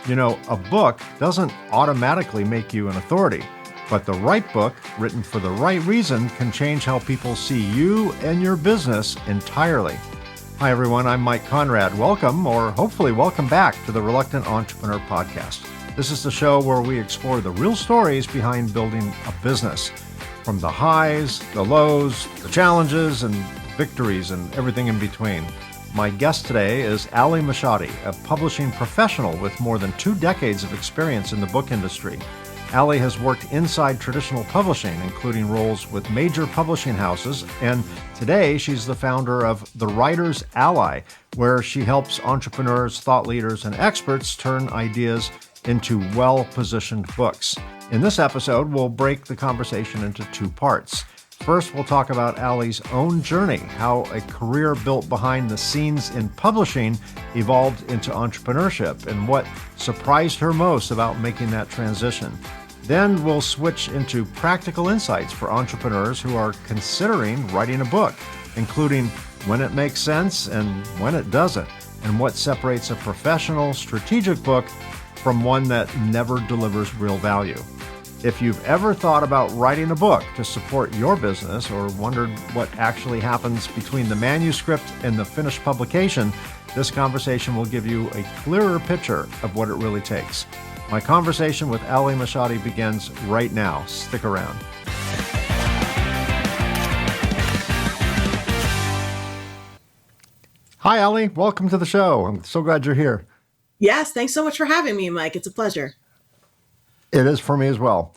You know, a book doesn't automatically make you an authority, but the right book, written for the right reason, can change how people see you and your business entirely. Hi, everyone. I'm Mike Conrad. Welcome, or hopefully welcome back to the Reluctant Entrepreneur Podcast. This is the show where we explore the real stories behind building a business, from the highs, the lows, the challenges, and victories, and everything in between. My guest today is Ally Machate, a publishing professional with more than 2 decades of experience in the book industry. Ally has worked inside traditional publishing, including roles with major publishing houses, and today she's the founder of The Writer's Ally, where she helps entrepreneurs, thought leaders, and experts turn ideas into well-positioned books. In this episode, we'll break the conversation into 2 parts. First, we'll talk about Ally's own journey, how a career built behind the scenes in publishing evolved into entrepreneurship, and what surprised her most about making that transition. Then we'll switch into practical insights for entrepreneurs who are considering writing a book, including when it makes sense and when it doesn't, and what separates a professional, strategic book from one that never delivers real value. If you've ever thought about writing a book to support your business or wondered what actually happens between the manuscript and the finished publication, this conversation will give you a clearer picture of what it really takes. My conversation with Ally Machate begins right now. Stick around. Hi, Ally. Welcome to the show. I'm so glad you're here. Yes, thanks so much for having me, Mike. It's a pleasure. It is for me as well.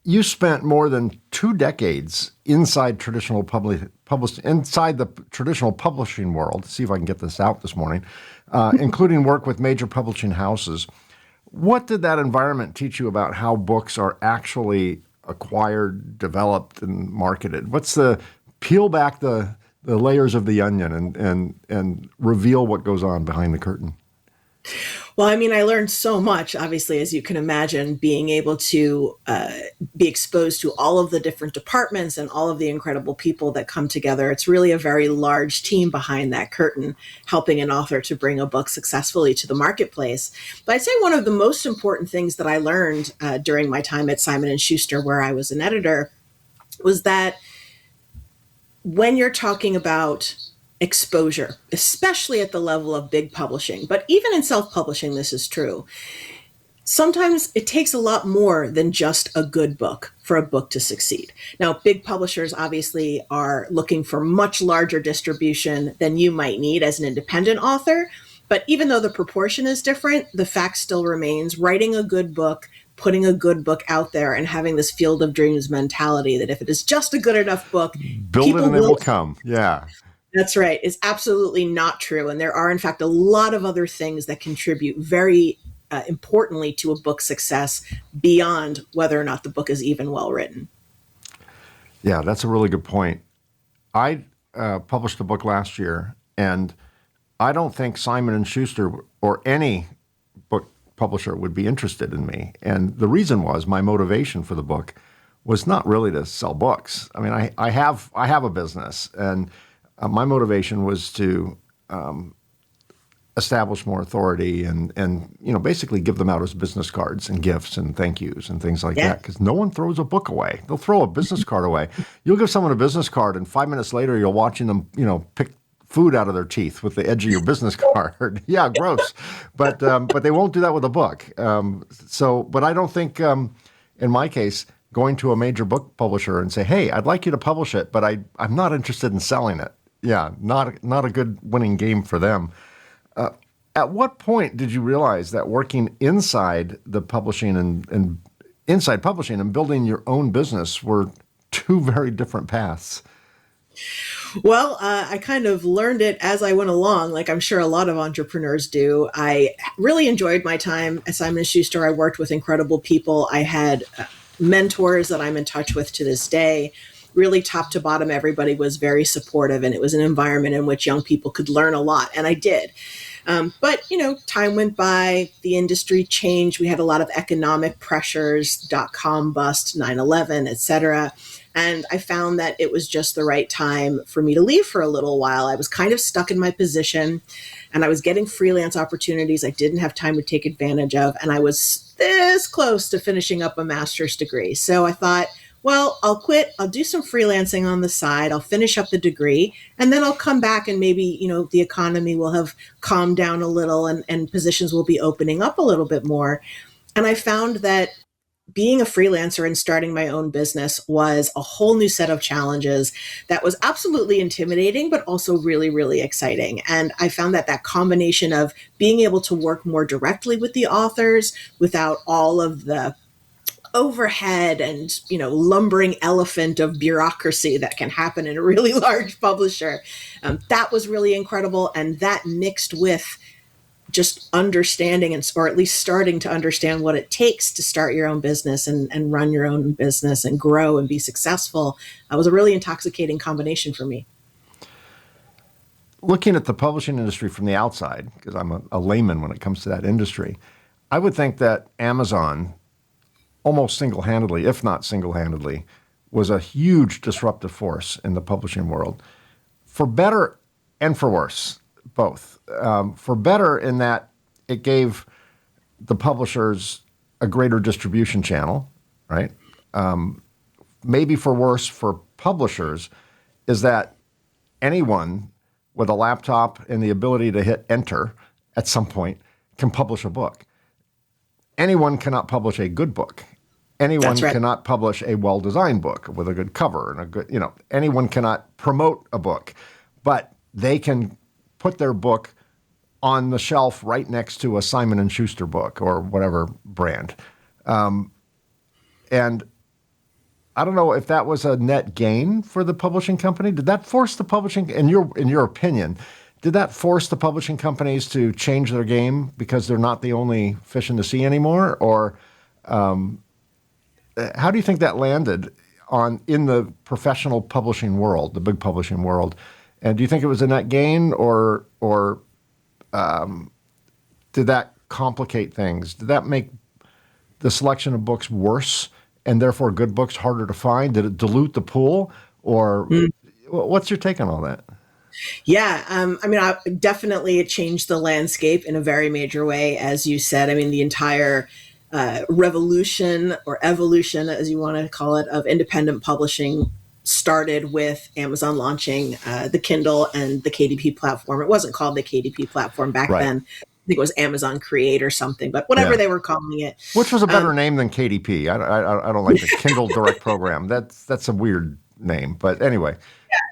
You spent more than 2 decades inside the traditional publishing world. See if I can get this out this morning, including work with major publishing houses. What did that environment teach you about how books are actually acquired, developed, and marketed? What's the peel back the layers of the onion and reveal what goes on behind the curtain? Well, I mean, I learned so much, obviously, as you can imagine, being able to be exposed to all of the different departments and all of the incredible people that come together. It's really a very large team behind that curtain, helping an author to bring a book successfully to the marketplace. But I'd say one of the most important things that I learned during my time at Simon & Schuster, where I was an editor, was that when you're talking about exposure, especially at the level of big publishing, but even in self-publishing, this is true. Sometimes it takes a lot more than just a good book for a book to succeed. Now, big publishers obviously are looking for much larger distribution than you might need as an independent author. But even though the proportion is different, the fact still remains: writing a good book, putting a good book out there, and having this field of dreams mentality that if it is just a good enough book, build it and it will come. Yeah. That's right. It's absolutely not true. And there are, in fact, a lot of other things that contribute very importantly to a book's success beyond whether or not the book is even well written. Yeah, that's a really good point. I published a book last year, and I don't think Simon & Schuster or any book publisher would be interested in me. And the reason was my motivation for the book was not really to sell books. I mean, I have a business, and my motivation was to establish more authority and basically give them out as business cards and gifts and thank yous and things like that, because no one throws a book away. They'll throw a business card away. You'll give someone a business card, and 5 minutes later you're watching them, pick food out of their teeth with the edge of your business card. Yeah, gross. But they won't do that with a book. But I don't think, in my case, going to a major book publisher and say, hey, I'd like you to publish it, but I'm not interested in selling it. Yeah, not a good winning game for them. At what point did you realize that working inside the publishing and inside publishing and building your own business were 2 very different paths? Well, I kind of learned it as I went along, like I'm sure a lot of entrepreneurs do. I really enjoyed my time at Simon & Schuster. I worked with incredible people. I had mentors that I'm in touch with to this day. Really top to bottom, everybody was very supportive, and it was an environment in which young people could learn a lot, and I did. But, time went by, the industry changed. We had a lot of economic pressures, dot-com bust, 9/11, et cetera. And I found that it was just the right time for me to leave for a little while. I was kind of stuck in my position and I was getting freelance opportunities I didn't have time to take advantage of. And I was this close to finishing up a master's degree. So I thought, well, I'll quit. I'll do some freelancing on the side. I'll finish up the degree and then I'll come back and maybe, the economy will have calmed down a little and positions will be opening up a little bit more. And I found that being a freelancer and starting my own business was a whole new set of challenges that was absolutely intimidating, but also really, really exciting. And I found that combination of being able to work more directly with the authors without all of the overhead and lumbering elephant of bureaucracy that can happen in a really large publisher, that was really incredible. And that mixed with just understanding or at least starting to understand what it takes to start your own business and run your own business and grow and be successful, was a really intoxicating combination for me. Looking at the publishing industry from the outside, because I'm a layman when it comes to that industry, I would think that Amazon almost single-handedly, if not single-handedly, was a huge disruptive force in the publishing world, for better and for worse, both. For better in that it gave the publishers a greater distribution channel, right? Maybe for worse for publishers is that anyone with a laptop and the ability to hit enter at some point can publish a book. Anyone cannot publish a good book. Anyone That's right. cannot publish a well-designed book with a good cover and a good, anyone cannot promote a book, but they can put their book on the shelf right next to a Simon & Schuster book or whatever brand. And I don't know if that was a net gain for the publishing company. Did that force the publishing, in your opinion, did that force the publishing companies to change their game because they're not the only fish in the sea anymore? Or how do you think that landed in the professional publishing world, the big publishing world? And do you think it was a net gain, or did that complicate things? Did that make the selection of books worse and therefore good books harder to find? Did it dilute the pool, or what's your take on all that? Yeah, definitely it changed the landscape in a very major way, as you said. I mean, the entire revolution or evolution, as you want to call it, of independent publishing started with Amazon launching the Kindle and the KDP platform. It wasn't called the KDP platform back Right. then. I think it was Amazon Create or something, but whatever they were calling it. Which was a better name than KDP. I don't like the Kindle Direct Program. That's a weird name, but anyway.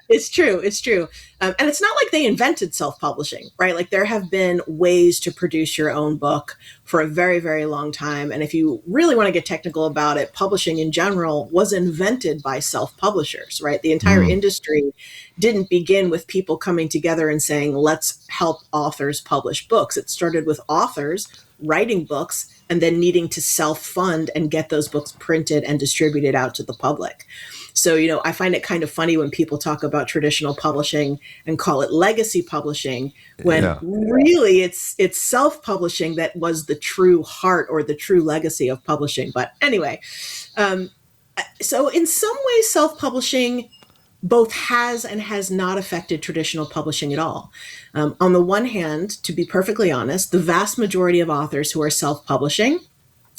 It's true. It's true. And it's not like they invented self-publishing, right? Like there have been ways to produce your own book for a very, very long time. And if you really want to get technical about it, publishing in general was invented by self-publishers, right? The entire industry didn't begin with people coming together and saying, let's help authors publish books. It started with authors writing books and then needing to self-fund and get those books printed and distributed out to the public. So, I find it kind of funny when people talk about traditional publishing and call it legacy publishing, when really it's self-publishing that was the true heart or the true legacy of publishing. But anyway, so in some ways, self-publishing both has and has not affected traditional publishing at all. On the one hand, to be perfectly honest, the vast majority of authors who are self-publishing,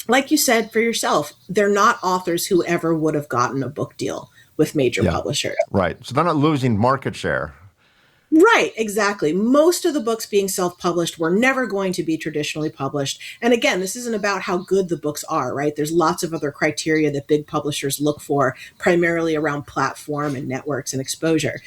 like you said for yourself, they're not authors who ever would have gotten a book deal with major publishers. Right. So they're not losing market share. Right, exactly. Most of the books being self-published were never going to be traditionally published. And again, this isn't about how good the books are, right? There's lots of other criteria that big publishers look for, primarily around platform and networks and exposure.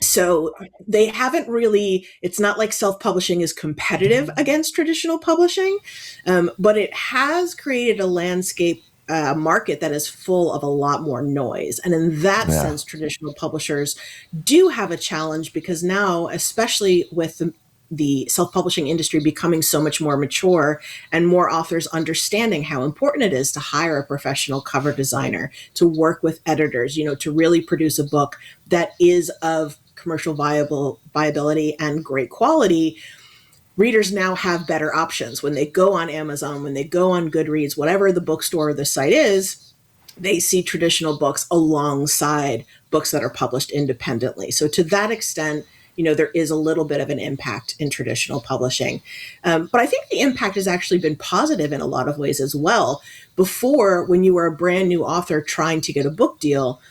So they haven't really, it's not like self-publishing is competitive against traditional publishing, but it has created a landscape market that is full of a lot more noise. And in that sense, traditional publishers do have a challenge because now, especially with the self-publishing industry becoming so much more mature and more authors understanding how important it is to hire a professional cover designer, to work with editors, to really produce a book that is of commercial viability and great quality, readers now have better options. When they go on Amazon, when they go on Goodreads, whatever the bookstore or the site is, they see traditional books alongside books that are published independently. So to that extent, there is a little bit of an impact in traditional publishing. But I think the impact has actually been positive in a lot of ways as well. Before, when you were a brand new author trying to get a book deal,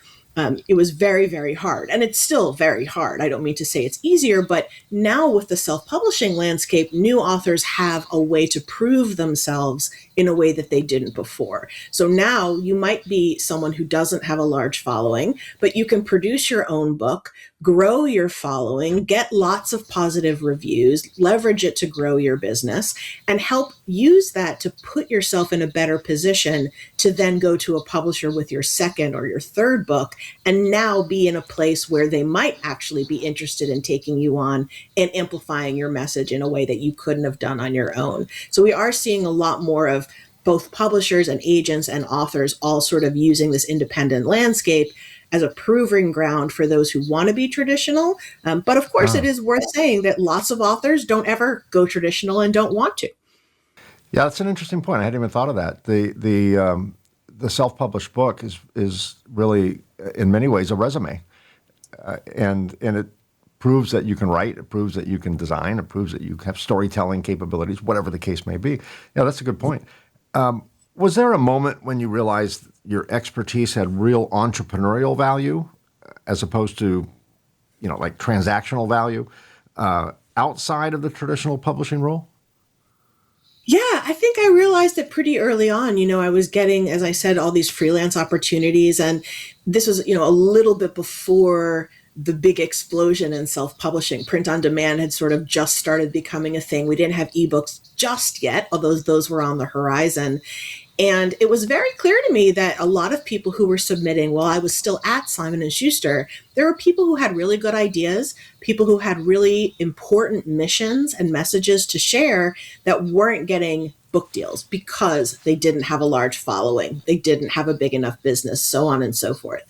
it was very, very hard. And it's still very hard. I don't mean to say it's easier, but now with the self-publishing landscape, new authors have a way to prove themselves in a way that they didn't before. So now you might be someone who doesn't have a large following, but you can produce your own book, grow your following, get lots of positive reviews, leverage it to grow your business, and help use that to put yourself in a better position to then go to a publisher with your second or your third book, and now be in a place where they might actually be interested in taking you on and amplifying your message in a way that you couldn't have done on your own. So we are seeing a lot more of both publishers and agents and authors all sort of using this independent landscape as a proving ground for those who want to be traditional. But of course, it is worth saying that lots of authors don't ever go traditional and don't want to. Yeah, that's an interesting point. I hadn't even thought of that. The self-published book is really, in many ways, a resume, and it proves that you can write. It proves that you can design. It proves that you have storytelling capabilities, whatever the case may be. Yeah, that's a good point. Was there a moment when you realized your expertise had real entrepreneurial value, as opposed to, like transactional value, outside of the traditional publishing role? Yeah, I think I realized it pretty early on. I was getting, as I said, all these freelance opportunities. And this was, a little bit before the big explosion in self-publishing. Print on demand had sort of just started becoming a thing. We didn't have ebooks just yet, although those were on the horizon. And it was very clear to me that a lot of people who were submitting while I was still at Simon & Schuster, there were people who had really good ideas, people who had really important missions and messages to share that weren't getting book deals because they didn't have a large following, they didn't have a big enough business, so on and so forth.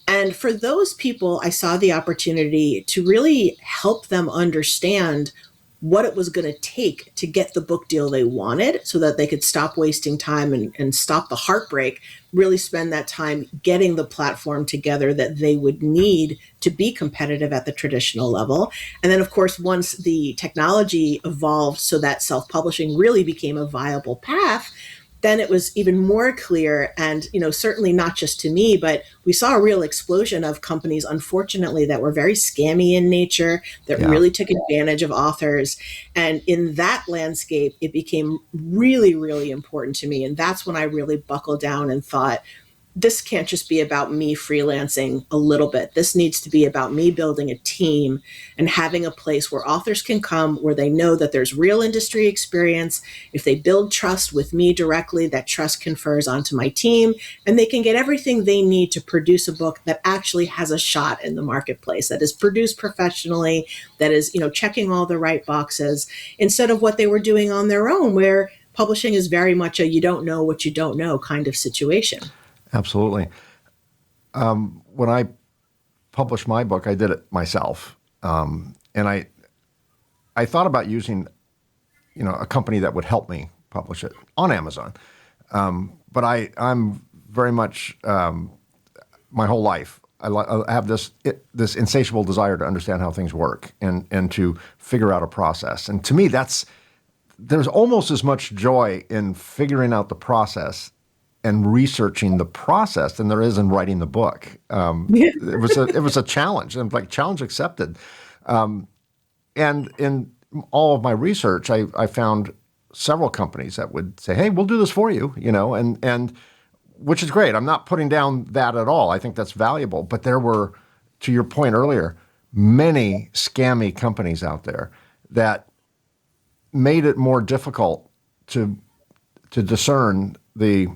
And for those people, I saw the opportunity to really help them understand what it was going to take to get the book deal they wanted so that they could stop wasting time and stop the heartbreak, really spend that time getting the platform together that they would need to be competitive at the traditional level. And then, of course, once the technology evolved so that self-publishing really became a viable path, then it was even more clear. And, certainly not just to me, but we saw a real explosion of companies, unfortunately, that were very scammy in nature, that really took advantage of authors. And in that landscape, it became really, really important to me. And that's when I really buckled down and thought, this can't just be about me freelancing a little bit. This needs to be about me building a team and having a place where authors can come, where they know that there's real industry experience. If they build trust with me directly, that trust confers onto my team, and they can get everything they need to produce a book that actually has a shot in the marketplace, that is produced professionally, that is, checking all the right boxes, instead of what they were doing on their own, where publishing is very much a you don't know what you don't know kind of situation. Absolutely. When I published my book, I did it myself, and I thought about using, a company that would help me publish it on Amazon. But I'm very much my whole life I have this insatiable desire to understand how things work and to figure out a process. And to me, there's almost as much joy in figuring out the process and researching the process than there is in writing the book. It was a challenge, and like challenge accepted. And in all of my research, I found several companies that would say, "Hey, we'll do this for you," and which is great. I'm not putting down that at all. I think that's valuable. But there were, to your point earlier, many scammy companies out there that made it more difficult to discern the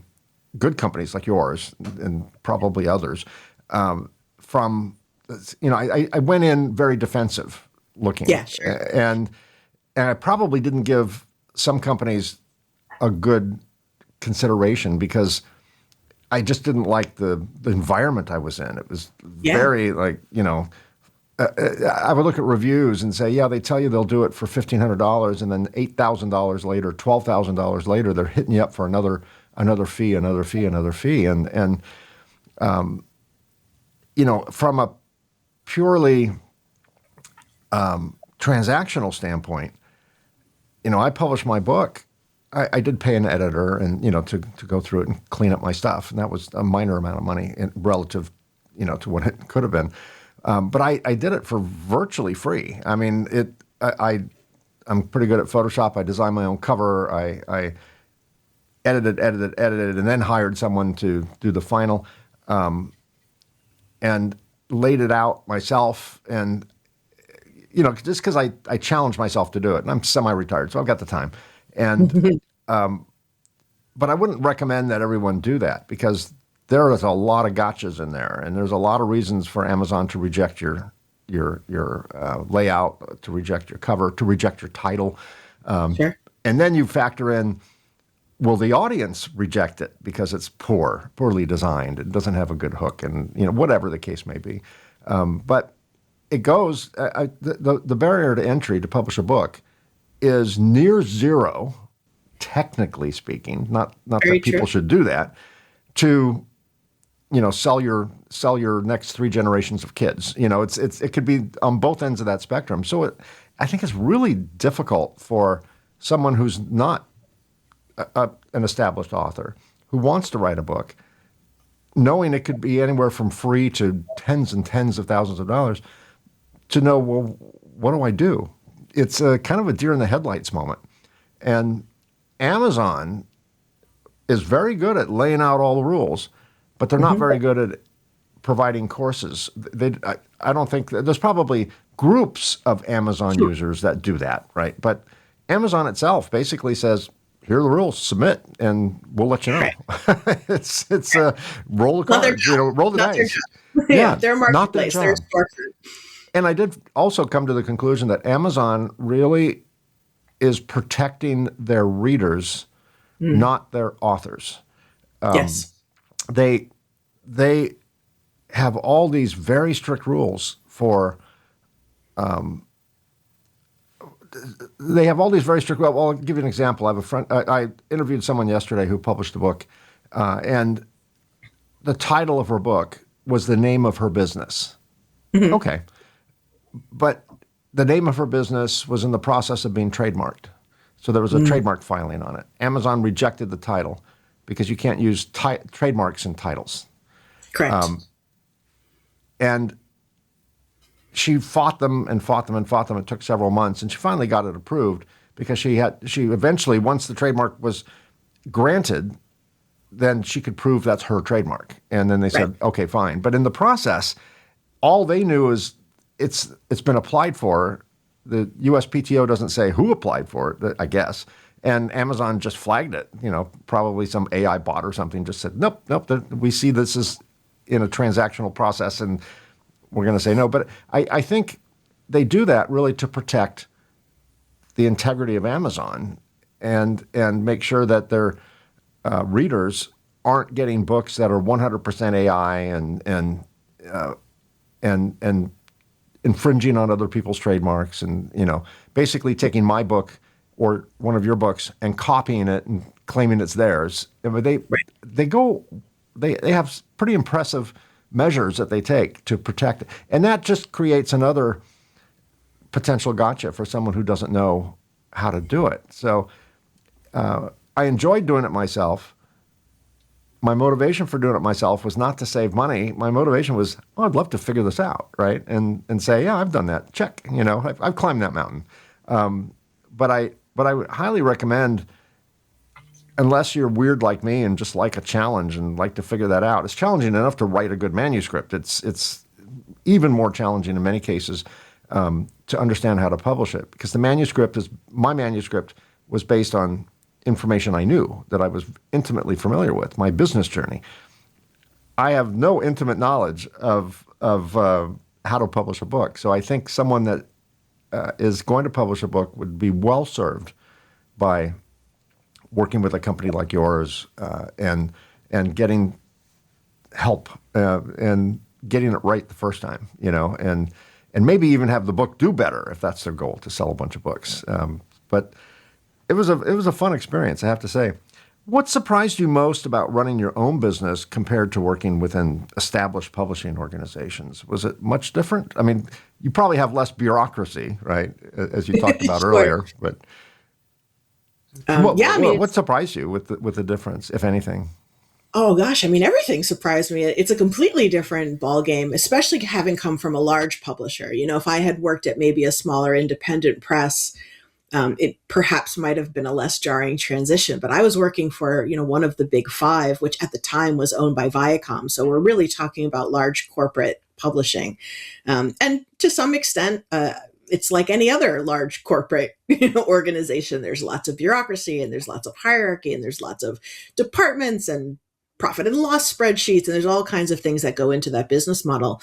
good companies like yours and probably others from, I went in very defensive looking. Yeah, sure. And I probably didn't give some companies a good consideration because I just didn't like the environment I was in. It was very I would look at reviews and say, yeah, they tell you they'll do it for $1,500, and then $8,000 later, $12,000 later, they're hitting you up for another fee, and from a purely transactional standpoint, I published my book. I did pay an editor, and to go through it and clean up my stuff, and that was a minor amount of money relative, to what it could have been. But I did it for virtually free. I mean, I'm pretty good at Photoshop. I designed my own cover. I edited, and then hired someone to do the final, and laid it out myself. And just because I challenged myself to do it, and I'm semi-retired, so I've got the time. And but I wouldn't recommend that everyone do that, because there is a lot of gotchas in there, and there's a lot of reasons for Amazon to reject your layout, to reject your cover, to reject your title. Sure. And then you factor in, will the audience reject it because it's poorly designed, it doesn't have a good hook, and whatever the case may be. But it goes, the barrier to entry to publish a book is near zero, technically speaking. Not Very that people true. should do that, to sell your next 3 generations of kids. It could be on both ends of that spectrum. So I think it's really difficult for someone who's not an established author, who wants to write a book, knowing it could be anywhere from free to tens and tens of thousands of dollars, to know, well, what do I do? It's a kind of a deer in the headlights moment. And Amazon is very good at laying out all the rules, but they're not very good at providing courses. I don't think there's probably groups of Amazon users that do that, right? But Amazon itself basically says, here are the rules, submit, and we'll let you know. Right. it's a roll the cards, roll the Not their dice. job. Yeah, they're a not their marketplace. They're a job. storefront. And I did also come to the conclusion that Amazon really is protecting their readers, not their authors. Yes. They have all these very strict rules for. They have all these very strict. Well, I'll give you an example. I have a friend. I interviewed someone yesterday who published a book, and the title of her book was the name of her business. Okay, but the name of her business was in the process of being trademarked, so there was a trademark filing on it. Amazon rejected the title because you can't use trademarks in titles. Correct. And she fought them and fought them and fought them. It took several months, and she finally got it approved because she eventually, once the trademark was granted, then she could prove that's her trademark. And then they said, okay, fine. But in the process, all they knew is it's been applied for. The USPTO doesn't say who applied for it, I guess. And Amazon just flagged it. Probably some AI bot or something just said, nope, we see this is in a transactional process, and we're going to say no. But I think they do that really to protect the integrity of Amazon and make sure that their readers aren't getting books that are 100% AI and infringing on other people's trademarks, and basically taking my book or one of your books and copying it and claiming it's theirs. They have pretty impressive measures that they take to protect it. And that just creates another potential gotcha for someone who doesn't know how to do it. So I enjoyed doing it myself. My motivation for doing it myself was not to save money. My motivation was, I'd love to figure this out, right? And say, yeah, I've done that. Check. I've climbed that mountain. But I would highly recommend, unless you're weird like me and just like a challenge and like to figure that out. It's challenging enough to write a good manuscript. It's even more challenging in many cases to understand how to publish it, because my manuscript was based on information I knew, that I was intimately familiar with, my business journey. I have no intimate knowledge of how to publish a book. So I think someone that is going to publish a book would be well served by working with a company like yours and getting help and getting it right the first time, and maybe even have the book do better if that's their goal, to sell a bunch of books. But it was a fun experience, I have to say. What surprised you most about running your own business compared to working within established publishing organizations? Was it much different? I mean, you probably have less bureaucracy, right, as you talked about Sure. earlier. But Yeah, I mean, what surprised you with the difference, if anything? oh gosh, I mean, everything surprised me. It's a completely different ball game, especially having come from a large publisher. If I had worked at maybe a smaller independent press, it perhaps might have been a less jarring transition. But I was working for, one of the big five, which at the time was owned by Viacom. So we're really talking about large corporate publishing, and to some extent, it's like any other large corporate organization. There's lots of bureaucracy, and there's lots of hierarchy, and there's lots of departments and profit and loss spreadsheets, and there's all kinds of things that go into that business model.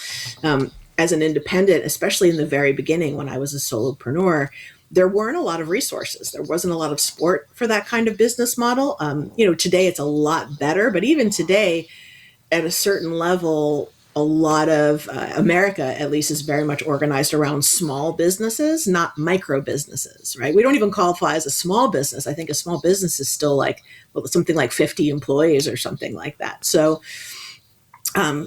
As an independent, especially in the very beginning when I was a solopreneur, there weren't a lot of resources. There wasn't a lot of support for that kind of business model. Today it's a lot better, but even today, at a certain level, a lot of America, at least, is very much organized around small businesses, not micro businesses, right? We don't even qualify as a small business. I think a small business is still like something like 50 employees or something like that. So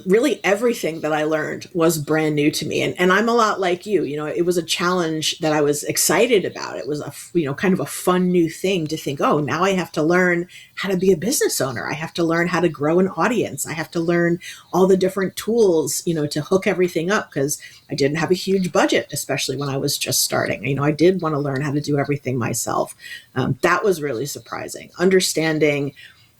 really everything that I learned was brand new to me. And I'm a lot like you. It was a challenge that I was excited about. It was kind of a fun new thing to think, oh, now I have to learn how to be a business owner. I have to learn how to grow an audience. I have to learn all the different tools, to hook everything up, because I didn't have a huge budget, especially when I was just starting. I did want to learn how to do everything myself. That was really surprising. Understanding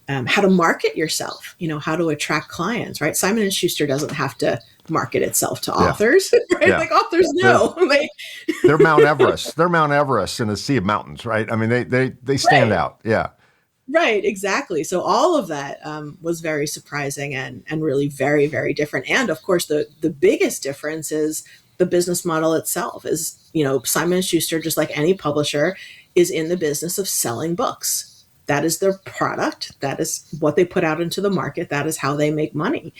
how to market yourself, how to attract clients, right? Simon and Schuster doesn't have to market itself to authors, right? Yeah. Like authors know. They're Mount Everest. They're Mount Everest in a sea of mountains, right? I mean, they stand Right. out. Yeah. Right, exactly. So all of that was very surprising and really very, very different. And of course, the biggest difference is the business model itself. Is Simon and Schuster, just like any publisher, is in the business of selling books. That is their product. That is what they put out into the market. That is how they make money.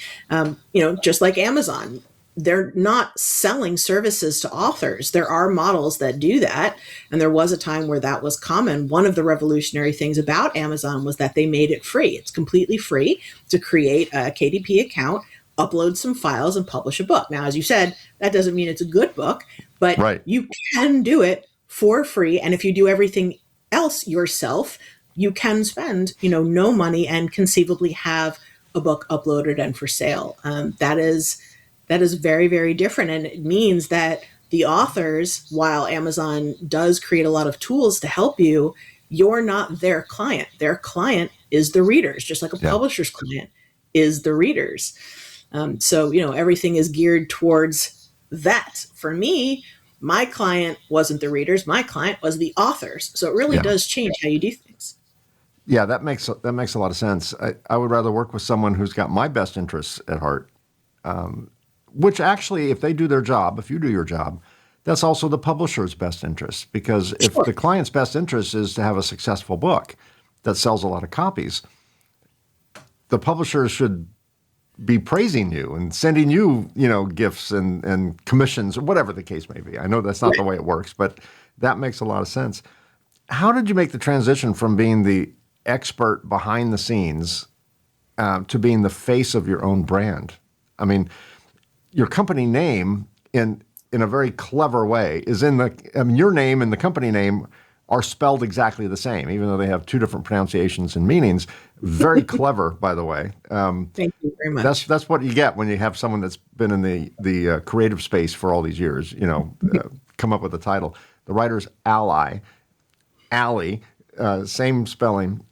Just like Amazon, they're not selling services to authors. There are models that do that. And there was a time where that was common. One of the revolutionary things about Amazon was that they made it free. It's completely free to create a KDP account, upload some files, and publish a book. Now, as you said, that doesn't mean it's a good book, but Right. you can do it for free. And if you do everything else yourself, you can spend, no money and conceivably have a book uploaded and for sale. That is very, very different. And it means that the authors, while Amazon does create a lot of tools to help you, you're not their client. Their client is the readers, just like a publisher's client is the readers. So, everything is geared towards that. For me, my client wasn't the readers. My client was the authors. So it really does change how you do things. Yeah, that makes a lot of sense. I would rather work with someone who's got my best interests at heart, which actually, if they do their job, if you do your job, that's also the publisher's best interest. Because if the client's best interest is to have a successful book that sells a lot of copies, the publisher should be praising you and sending you, gifts and commissions, or whatever the case may be. I know that's not the way it works, but that makes a lot of sense. How did you make the transition from being the expert behind the scenes to being the face of your own brand? I mean, your company name in a very clever way is your name and the company name are spelled exactly the same, even though they have two different pronunciations and meanings. Very clever, by the way. Thank you very much. That's what you get when you have someone that's been in the creative space for all these years, come up with a title. The writer's Ally. Ally, same spelling.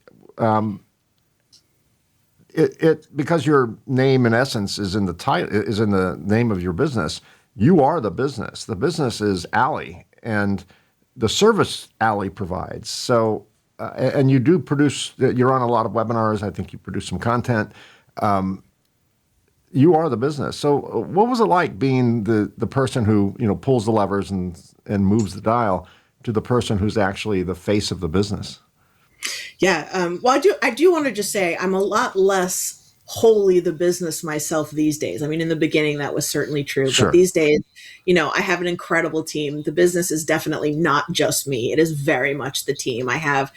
Because your name in essence is in the title, is in the name of your business. You are the business. The business is Ally, and the service Ally provides. So, and you do produce. You're on a lot of webinars. I think you produce some content. You are the business. So, what was it like being the person who pulls the levers and moves the dial to the person who's actually the face of the business? Yeah. Well, I do want to just say I'm a lot less wholly the business myself these days. I mean, in the beginning, that was certainly true. But Sure. these days, I have an incredible team. The business is definitely not just me. It is very much the team. I have,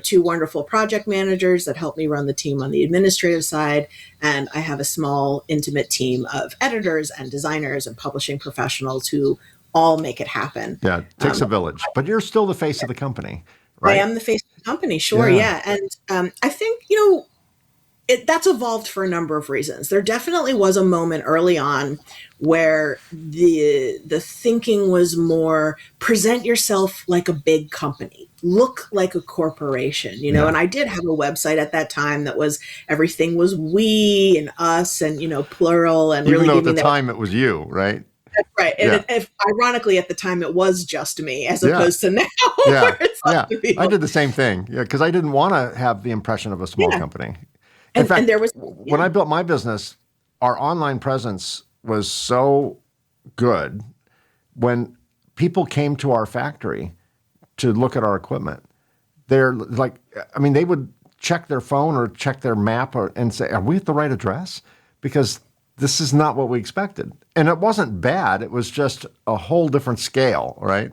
two wonderful project managers that help me run the team on the administrative side. And I have a small, intimate team of editors and designers and publishing professionals who all make it happen. Yeah, it takes a village, but you're still the face of the company, I right? am the face of the company, sure, Yeah. yeah. And I think, that's evolved for a number of reasons. There definitely was a moment early on where the thinking was more present yourself like a big company, look like a corporation, Yeah. and I did have a website at that time that was everything was we and us and plural and Even really though at the giving that time it was you, right? right. And Yeah. if ironically at the time it was just me as Yeah. opposed to now Yeah. where it's Yeah. other I people. did the same thing. Yeah. Because I didn't want to have the impression of a small Yeah. company. In And fact, there was when yeah. I built my business, our online presence was so good when people came to our factory to look at our equipment. They're like, I mean, they would check their phone or check their map and say, are we at the right address? Because this is not what we expected. And it wasn't bad. It was just a whole different scale, right?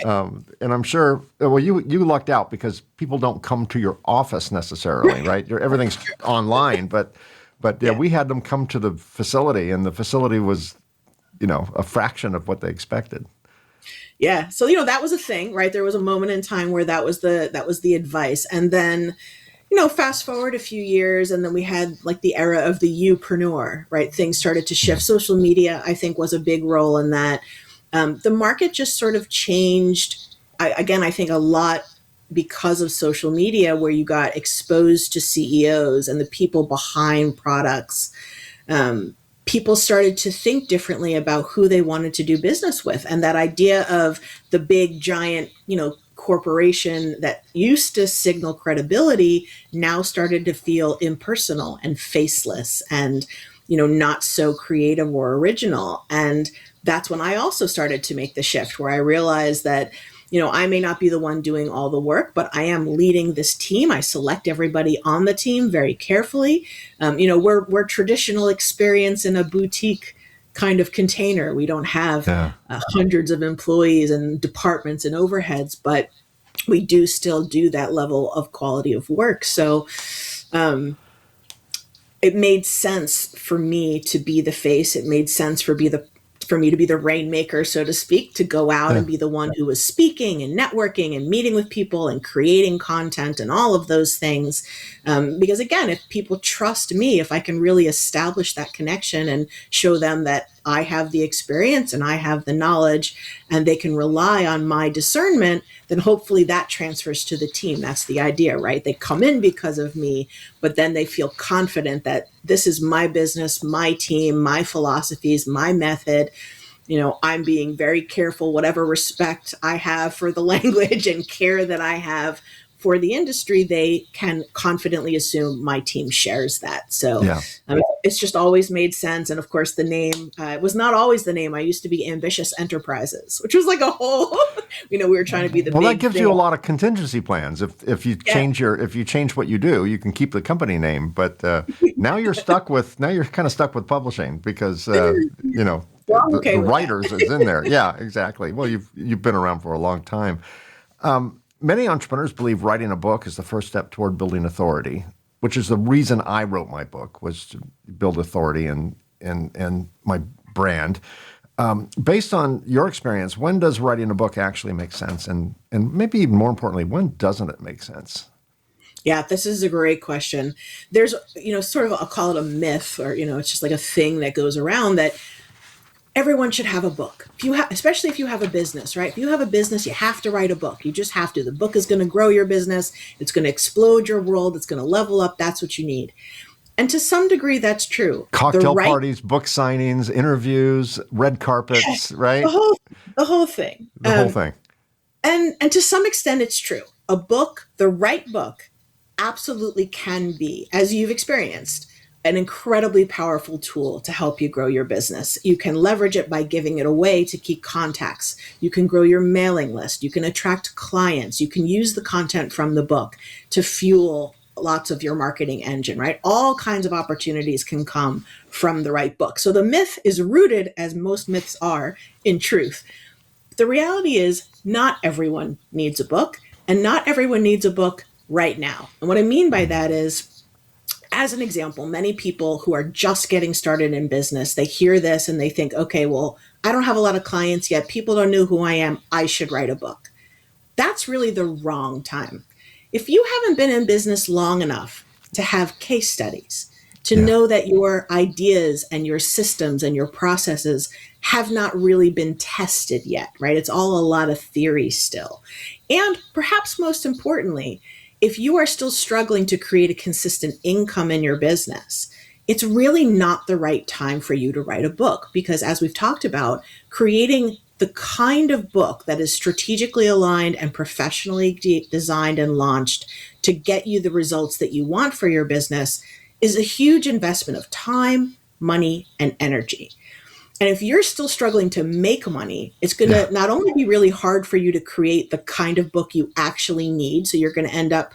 And I'm sure, well, you lucked out because people don't come to your office necessarily, right? Everything's online, but yeah, Yeah. we had them come to the facility, and the facility was, a fraction of what they expected. Yeah. So, that was a thing, right? There was a moment in time where that was the advice. And then, fast forward a few years and then we had like the era of the youpreneur, right? Things started to shift. Social media, I think, was a big role in that. The market just sort of changed. Again, I think a lot because of social media, where you got exposed to CEOs and the people behind products. People started to think differently about who they wanted to do business with. And that idea of the big, giant, corporation that used to signal credibility now started to feel impersonal and faceless and, not so creative or original. And that's when I also started to make the shift where I realized that I may not be the one doing all the work, but I am leading this team. I select everybody on the team very carefully. We're traditional experience in a boutique kind of container. We don't have Yeah. hundreds of employees and departments and overheads, but we do still do that level of quality of work. So um, it made sense for me to be the face. It made sense for me to be the rainmaker, so to speak, to go out Yeah. and be the one who was speaking and networking and meeting with people and creating content and all of those things. Because again, if people trust me, if I can really establish that connection and show them that I have the experience and I have the knowledge and they can rely on my discernment, then hopefully that transfers to the team. That's the idea, right? They come in because of me, but then they feel confident that this is my business, my team, my philosophies, my method. I'm being very careful, whatever respect I have for the language and care that I have for the industry, they can confidently assume my team shares that. So Yeah. it's just always made sense. And of course, the name was not always the name. I used to be Ambitious Enterprises, which was like a whole, we were trying to be the Well, that big gives thing. you a lot of contingency plans. If you Yeah. change what you do, you can keep the company name. But now you're kind of stuck with publishing because Well, I'm the okay with that. writers is in there. Yeah, exactly. Well, you've been around for a long time. Many entrepreneurs believe writing a book is the first step toward building authority, which is the reason I wrote my book, was to build authority and my brand. Based on your experience, when does writing a book actually make sense? And maybe even more importantly, when doesn't it make sense? Yeah, this is a great question. There's, sort of, I'll call it a myth, or, it's just like a thing that goes around that everyone should have a book. Especially if you have a business, right? If you have a business, you have to write a book. You just have to. The book is going to grow your business. It's going to explode your world. It's going to level up. That's what you need. And to some degree, that's true. Cocktail parties, book signings, interviews, red carpets, The right? whole, the whole thing. The whole thing. And to some extent, it's true. A book, the right book, absolutely can be, as you've experienced, an incredibly powerful tool to help you grow your business. You can leverage it by giving it away to keep contacts. You can grow your mailing list. You can attract clients. You can use the content from the book to fuel lots of your marketing engine, right? All kinds of opportunities can come from the right book. So the myth is rooted, as most myths are, in truth. The reality is not everyone needs a book, and not everyone needs a book right now. And what I mean by that is, as an example, many people who are just getting started in business, they hear this and they think, okay, well, I don't have a lot of clients yet. People don't know who I am. I should write a book. That's really the wrong time. If you haven't been in business long enough to have case studies, to Yeah. know that your ideas and your systems and your processes have not really been tested yet, right? It's all a lot of theory still. And perhaps most importantly, if you are still struggling to create a consistent income in your business, it's really not the right time for you to write a book because, as we've talked about, creating the kind of book that is strategically aligned and professionally designed and launched to get you the results that you want for your business is a huge investment of time, money, and energy. And if you're still struggling to make money, it's going Yeah. to not only be really hard for you to create the kind of book you actually need. So you're going to end up,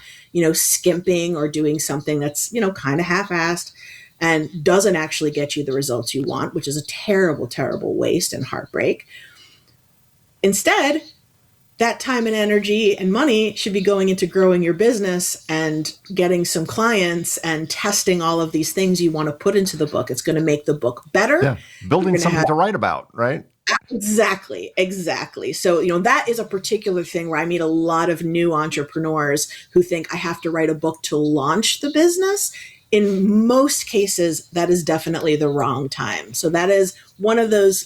skimping or doing something that's, kind of half-assed and doesn't actually get you the results you want, which is a terrible, terrible waste and heartbreak. Instead, that time and energy and money should be going into growing your business and getting some clients and testing all of these things you want to put into the book. It's going to make the book better. Yeah. Building something to write about, right? Exactly, exactly. So, that is a particular thing where I meet a lot of new entrepreneurs who think I have to write a book to launch the business. In most cases, that is definitely the wrong time. So that is one of those,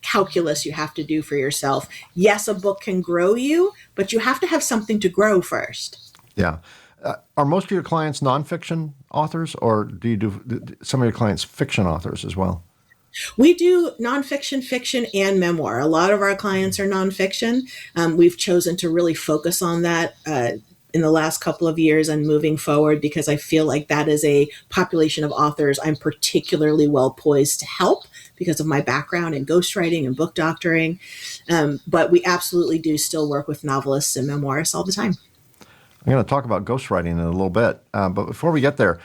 calculus you have to do for yourself. Yes, a book can grow you, but you have to have something to grow first. Yeah. Are most of your clients nonfiction authors, or do you do some of your clients fiction authors as well? We do nonfiction, fiction, and memoir. A lot of our clients are nonfiction. We've chosen to really focus on that in the last couple of years and moving forward because I feel like that is a population of authors I'm particularly well poised to help because of my background in ghostwriting and book doctoring. But we absolutely do still work with novelists and memoirists all the time. I'm going to talk about ghostwriting in a little bit. But before we get there,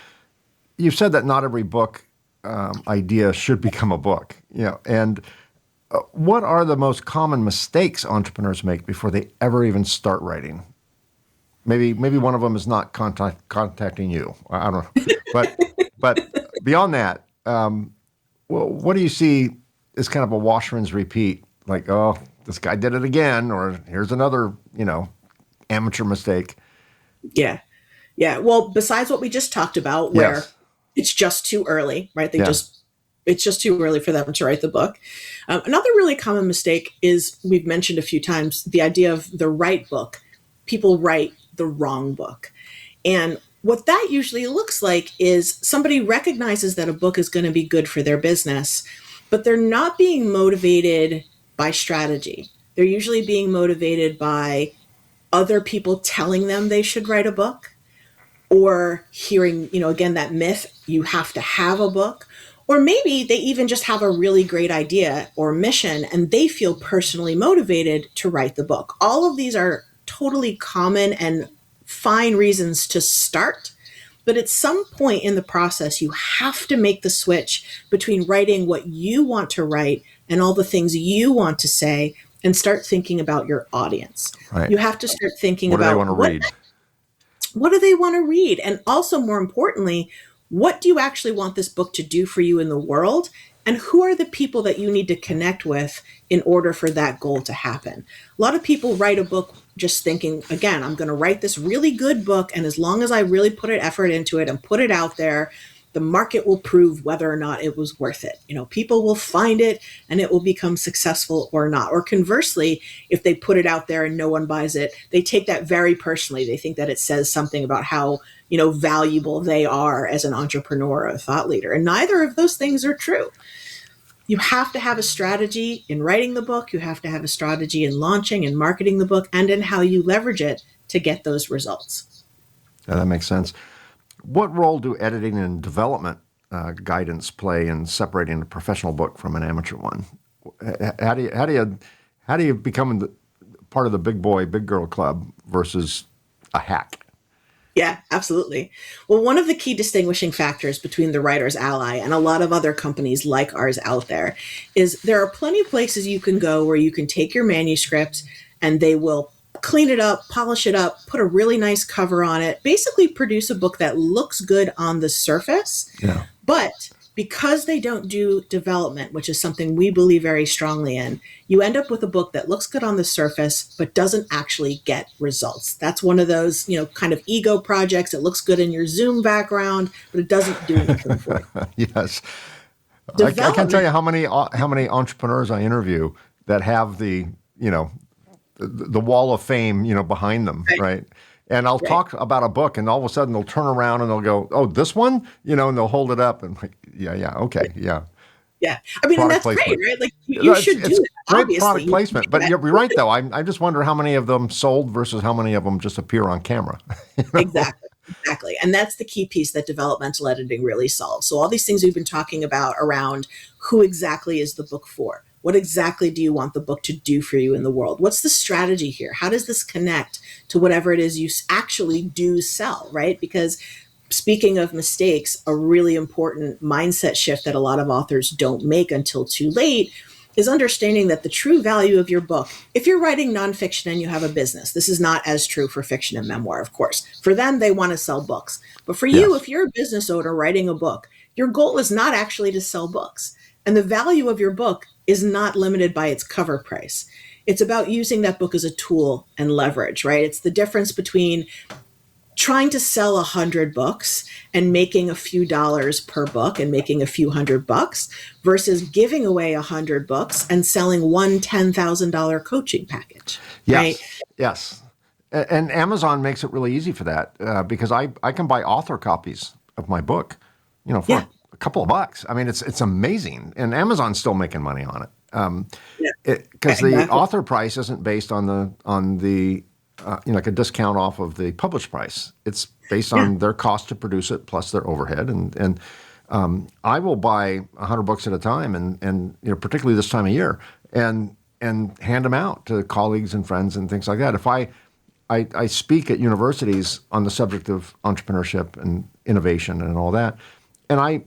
you've said that not every book idea should become a book. And what are the most common mistakes entrepreneurs make before they ever even start writing? Maybe one of them is not contacting you. I don't know, but beyond that, what do you see as kind of a wash, rinse, repeat? Like, oh, this guy did it again, or here's another, amateur mistake. Yeah. Yeah. Well, besides what we just talked about, where Yes. it's just too early, right? Yeah. It's just too early for them to write the book. Another really common mistake is we've mentioned a few times the idea of the right book. People write the wrong book. And what that usually looks like is somebody recognizes that a book is going to be good for their business, but they're not being motivated by strategy. They're usually being motivated by other people telling them they should write a book or hearing, again, that myth, you have to have a book. Or maybe they even just have a really great idea or mission and they feel personally motivated to write the book. All of these are totally common and fine reasons to start. But at some point in the process, you have to make the switch between writing what you want to write and all the things you want to say and start thinking about your audience. Right. You have to start thinking What do they about want to read? what do they want to read? And also, more importantly, what do you actually want this book to do for you in the world? And who are the people that you need to connect with in order for that goal to happen? A lot of people write a book just thinking, again, I'm going to write this really good book. And as long as I really put an effort into it and put it out there, the market will prove whether or not it was worth it. People will find it and it will become successful or not. Or conversely, if they put it out there and no one buys it, they take that very personally. They think that it says something about how, valuable they are as an entrepreneur or a thought leader. And neither of those things are true. You have to have a strategy in writing the book. You have to have a strategy in launching and marketing the book and in how you leverage it to get those results. Yeah, that makes sense. What role do editing and development guidance play in separating a professional book from an amateur one? How do you become part of the big boy, big girl club versus a hack? Yeah, absolutely. Well, one of the key distinguishing factors between the Writer's Ally and a lot of other companies like ours out there is there are plenty of places you can go where you can take your manuscript and they will clean it up, polish it up, put a really nice cover on it, basically produce a book that looks good on the surface. Yeah. But because they don't do development, which is something we believe very strongly in, you end up with a book that looks good on the surface, but doesn't actually get results. That's one of those, kind of ego projects. It looks good in your Zoom background, but it doesn't do anything for you. Yes. I can't tell Development, you how many entrepreneurs I interview that have the wall of fame, behind them, right? right? And I'll Right. talk about a book, and all of a sudden they'll turn around and they'll go, "Oh, this one," and they'll hold it up, and like, yeah, yeah, okay, yeah, Yeah. I mean, and product that's great, placement. right? Like you No, it's should do it's that. great Obviously, product you should placement, do but that. you're right though. I just wonder how many of them sold versus how many of them just appear on camera. you know? Exactly. Exactly. And that's the key piece that developmental editing really solves. So all these things we've been talking about around who exactly is the book for? What exactly do you want the book to do for you in the world? What's the strategy here? How does this connect to whatever it is you actually do sell, right? Because speaking of mistakes, a really important mindset shift that a lot of authors don't make until too late is understanding that the true value of your book, if you're writing nonfiction and you have a business, this is not as true for fiction and memoir, of course. For them, they want to sell books. But for you, Yes. if you're a business owner writing a book, your goal is not actually to sell books. And the value of your book is not limited by its cover price. It's about using that book as a tool and leverage, right? It's the difference between trying to sell 100 books and making a few dollars per book and making a few $100 versus giving away 100 books and selling one $10,000 coaching package, right? Yes. Yes. And Amazon makes it really easy for that because I can buy author copies of my book, for Yeah, a couple of bucks. I mean, it's amazing, and Amazon's still making money on it. yeah, Because the exactly. author price isn't based on the like a discount off of the published price. It's based Yeah, on their cost to produce it plus their overhead. And I will buy 100 books at a time, and particularly this time of year, and hand them out to colleagues and friends and things like that. If I speak at universities on the subject of entrepreneurship and innovation and all that, and I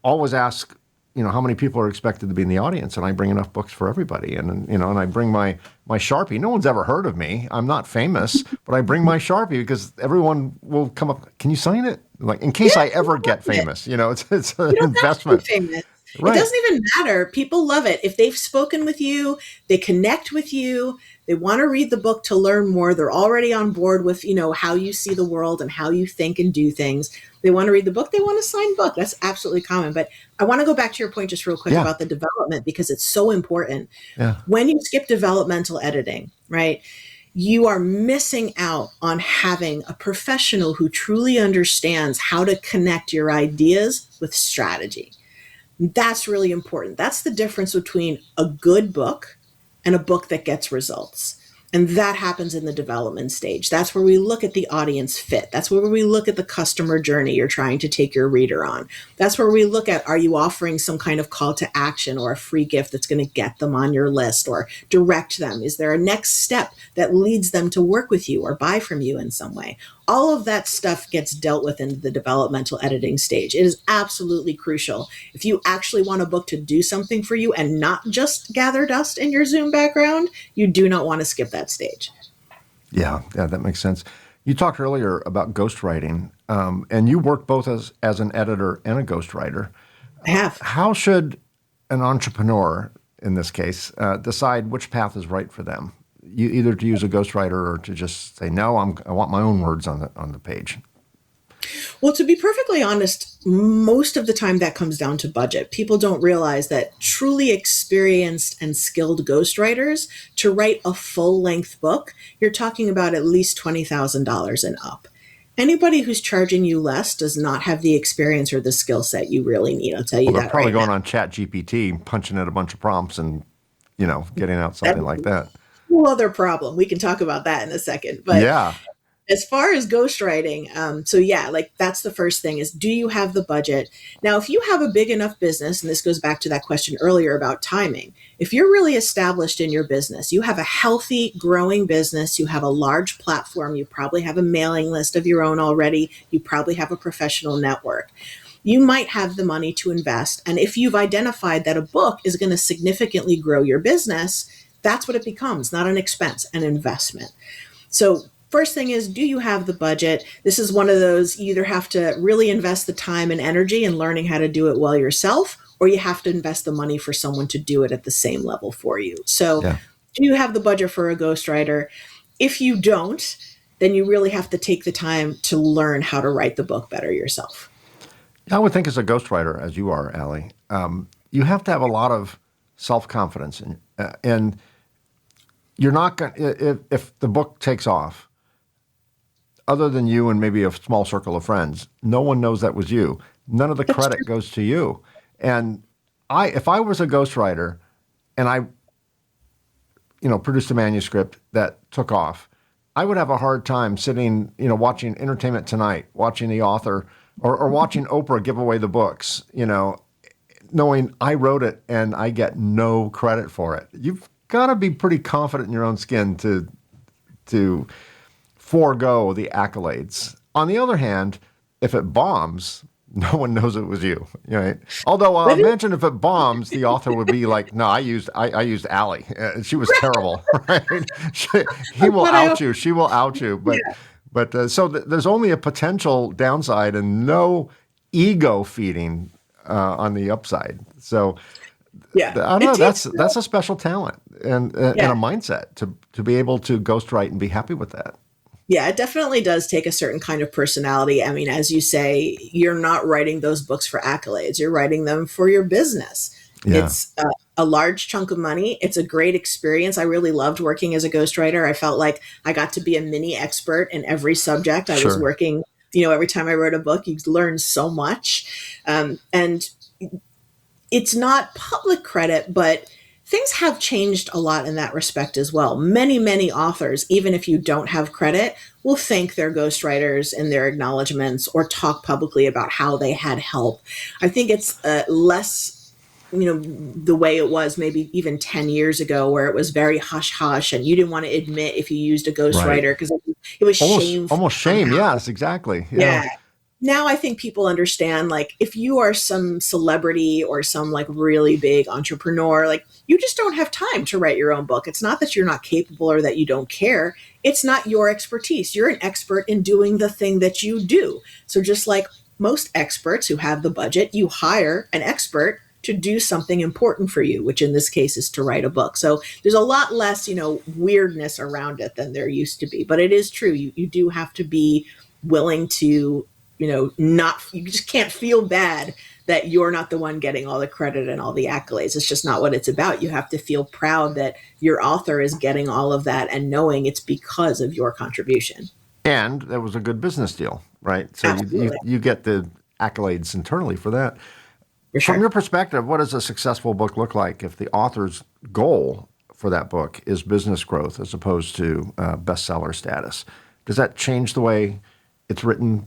always ask, how many people are expected to be in the audience, and I bring enough books for everybody, and I bring my Sharpie. No one's ever heard of me. I'm not famous, but I bring my Sharpie because everyone will come up. Can you sign it? Like in case yeah, I ever people get love it. famous, it's an You don't have to be investment, famous. It right? doesn't even matter. People love it. If they've spoken with you, they connect with you, they want to read the book to learn more, they're already on board with, how you see the world and how you think and do things. They want to read the book, they want a signed book. That's absolutely common. But I want to go back to your point just real quick Yeah, about the development because it's so important. yeah, When you skip developmental editing, right? You are missing out on having a professional who truly understands how to connect your ideas with strategy. That's really important. That's the difference between a good book and a book that gets results. And that happens in the development stage. That's where we look at the audience fit. That's where we look at the customer journey you're trying to take your reader on. That's where we look at, are you offering some kind of call to action or a free gift that's going to get them on your list or direct them? Is there a next step that leads them to work with you or buy from you in some way? All of that stuff gets dealt with in the developmental editing stage. It is absolutely crucial. If you actually want a book to do something for you and not just gather dust in your Zoom background, you do not want to skip that stage. yeah, yeah. That makes sense. You talked earlier about ghostwriting, and you work both as an editor and a ghostwriter. I have. How should an entrepreneur, in this case, decide which path is right for them? You either to use a ghostwriter or to just say, no, I want my own words on the page. Well, to be perfectly honest, most of the time that comes down to budget. People don't realize that truly experienced and skilled ghostwriters, to write a full length book, you're talking about at least $20,000 and up. Anybody who's charging you less does not have the experience or the skill set you really need. I'll tell Well, you they're that probably right now. going on Chat GPT, punching in a bunch of prompts and, getting out That's something like that. a whole other problem. We can talk about that in a second. But Yeah. As far as ghostwriting, so yeah, like that's the first thing is, do you have the budget? Now, if you have a big enough business, and this goes back to that question earlier about timing, if you're really established in your business, you have a healthy, growing business, you have a large platform, you probably have a mailing list of your own already, you probably have a professional network. You might have the money to invest. And if you've identified that a book is going to significantly grow your business, that's what it becomes, not an expense, an investment. So, first thing is, do you have the budget? This is one of those, you either have to really invest the time and energy in learning how to do it well yourself, or you have to invest the money for someone to do it at the same level for you. So, Yeah. do you have the budget for a ghostwriter? If you don't, then you really have to take the time to learn how to write the book better yourself. I would think as a ghostwriter, as you are, Ally, you have to have a lot of self-confidence, and you're not going if the book takes off, other than you and maybe a small circle of friends, no one knows that was you. None of the That's credit true. goes to you. And if I was a ghostwriter and I, produced a manuscript that took off, I would have a hard time sitting, watching Entertainment Tonight, watching the author, or watching Oprah give away the books, knowing I wrote it and I get no credit for it. You've got to be pretty confident in your own skin to forego the accolades. On the other hand, if it bombs, no one knows it was you, right? Although But it, imagine if it bombs, the author would be like, "No, I used Ally. She was terrible." Right? He will but I, out you. She will out you. But there's only a potential downside and no ego feeding on the upside. So yeah, I don't it know. takes, That's a special talent and yeah. a mindset to be able to ghostwrite and be happy with that. Yeah, it definitely does take a certain kind of personality. I mean, as you say, you're not writing those books for accolades, you're writing them for your business. Yeah, It's a large chunk of money. It's a great experience. I really loved working as a ghostwriter. I felt like I got to be a mini expert in every subject I was sure. working. Every time I wrote a book, you learn so much. And it's not public credit, but things have changed a lot in that respect as well. Many, many authors, even if you don't have credit, will thank their ghostwriters in their acknowledgments or talk publicly about how they had help. I think it's less, the way it was maybe even 10 years ago, where it was very hush hush and you didn't want to admit if you used a Right. ghostwriter because it was shameful Almost shame. somehow. Yes, exactly. Yeah. Yeah. Now I think people understand, like, if you are some celebrity or some like really big entrepreneur, like, you just don't have time to write your own book. It's not that you're not capable or that you don't care. It's not your expertise. You're an expert in doing the thing that you do. So just like most experts who have the budget, you hire an expert to do something important for you, which in this case is to write a book. So there's a lot less, weirdness around it than there used to be. But it is true. You do have to be willing to, not, you just can't feel bad that you're not the one getting all the credit and all the accolades. It's just not what it's about. You have to feel proud that your author is getting all of that and knowing it's because of your contribution. And that was a good business deal, right? So Absolutely. you get the accolades internally for that. For From sure. your perspective, what does a successful book look like if the author's goal for that book is business growth as opposed to bestseller status? Does that change the way it's written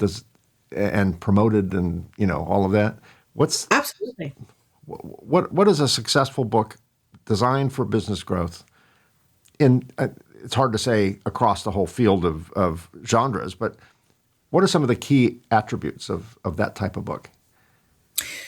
and promoted and all of that? What's Absolutely. what is a successful book designed for business growth? It's hard to say across the whole field of genres, but what are some of the key attributes of that type of book?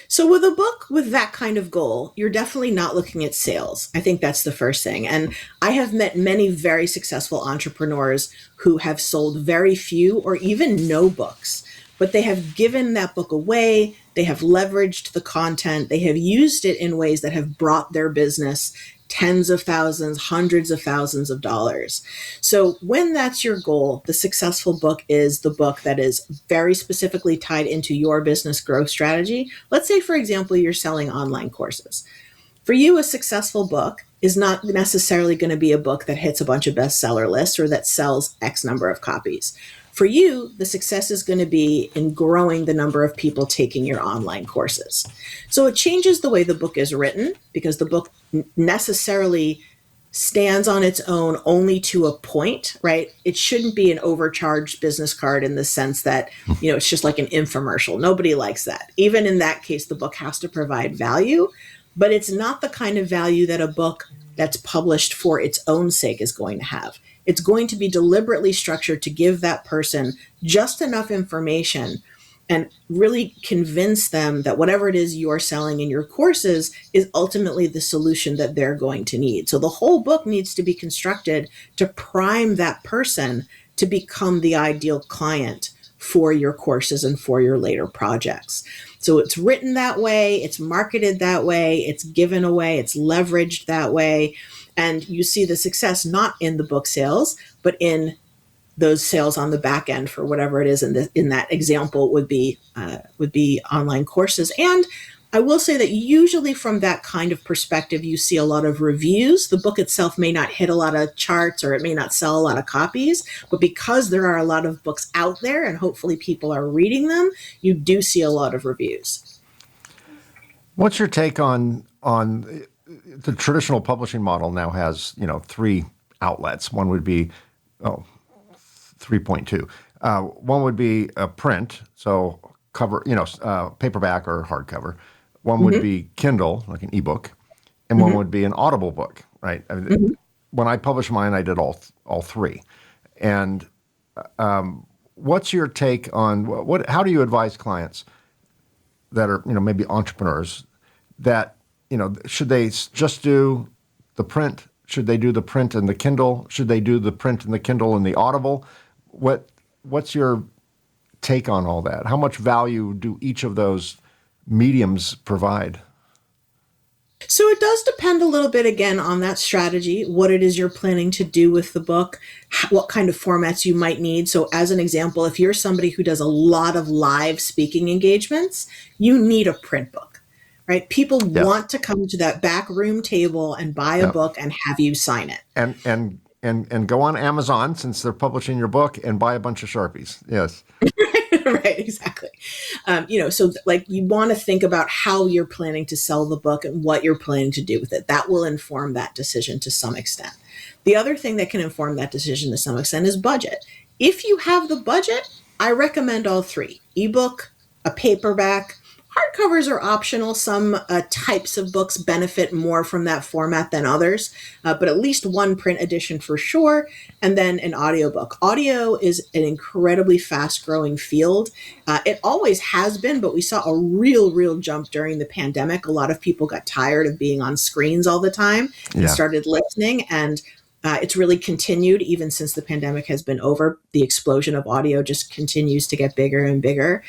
So, with a book with that kind of goal, you're definitely not looking at sales. I think that's the first thing. And I have met many very successful entrepreneurs who have sold very few or even no books, but they have given that book away. They have leveraged the content. They have used it in ways that have brought their business tens of thousands, hundreds of thousands of dollars. So when that's your goal, the successful book is the book that is very specifically tied into your business growth strategy. Let's say, for example, you're selling online courses. For you, a successful book is not necessarily going to be a book that hits a bunch of bestseller lists or that sells X number of copies. For you, the success is going to be in growing the number of people taking your online courses. So it changes the way the book is written because the book necessarily stands on its own only to a point, right? It shouldn't be an overcharged business card in the sense that, it's just like an infomercial. Nobody likes that. Even in that case, the book has to provide value, but it's not the kind of value that a book that's published for its own sake is going to have. It's going to be deliberately structured to give that person just enough information and really convince them that whatever it is you're selling in your courses is ultimately the solution that they're going to need. So the whole book needs to be constructed to prime that person to become the ideal client for your courses and for your later projects. So it's written that way, it's marketed that way, it's given away, it's leveraged that way. And you see the success not in the book sales, but in those sales on the back end for whatever it is. In that example would be online courses. And I will say that usually from that kind of perspective, you see a lot of reviews. The book itself may not hit a lot of charts or it may not sell a lot of copies, but because there are a lot of books out there and hopefully people are reading them, you do see a lot of reviews. What's your take on the traditional publishing model now has, three outlets. One would be 3.2. One would be a print, so cover, paperback or hardcover. One would be Kindle, like an ebook, and one would be an Audible book, right? I mean, when I published mine, I did all three. And what's your take on how do you advise clients that are, maybe entrepreneurs that, should they just do the print? Should they do the print and the Kindle? Should they do the print and the Kindle and the Audible? What's your take on all that? How much value do each of those mediums provide? So it does depend a little bit, again, on that strategy, what it is you're planning to do with the book, what kind of formats you might need. So as an example, if you're somebody who does a lot of live speaking engagements, you need a print book, right? People want to come to that back room table and buy a book and have you sign it. And go on Amazon, since they're publishing your book, and buy a bunch of Sharpies. Yes. Right, exactly. So like you want to think about how you're planning to sell the book and what you're planning to do with it. That will inform that decision to some extent. The other thing that can inform that decision to some extent is budget. If you have the budget, I recommend all three: ebook, a paperback. Hardcovers are optional. Some types of books benefit more from that format than others, but at least one print edition for sure, and then an audiobook. Audio is an incredibly fast-growing field. It always has been, but we saw a real jump during the pandemic. A lot of people got tired of being on screens all the time and started listening, and it's really continued even since the pandemic has been over. The explosion of audio just continues to get bigger and bigger.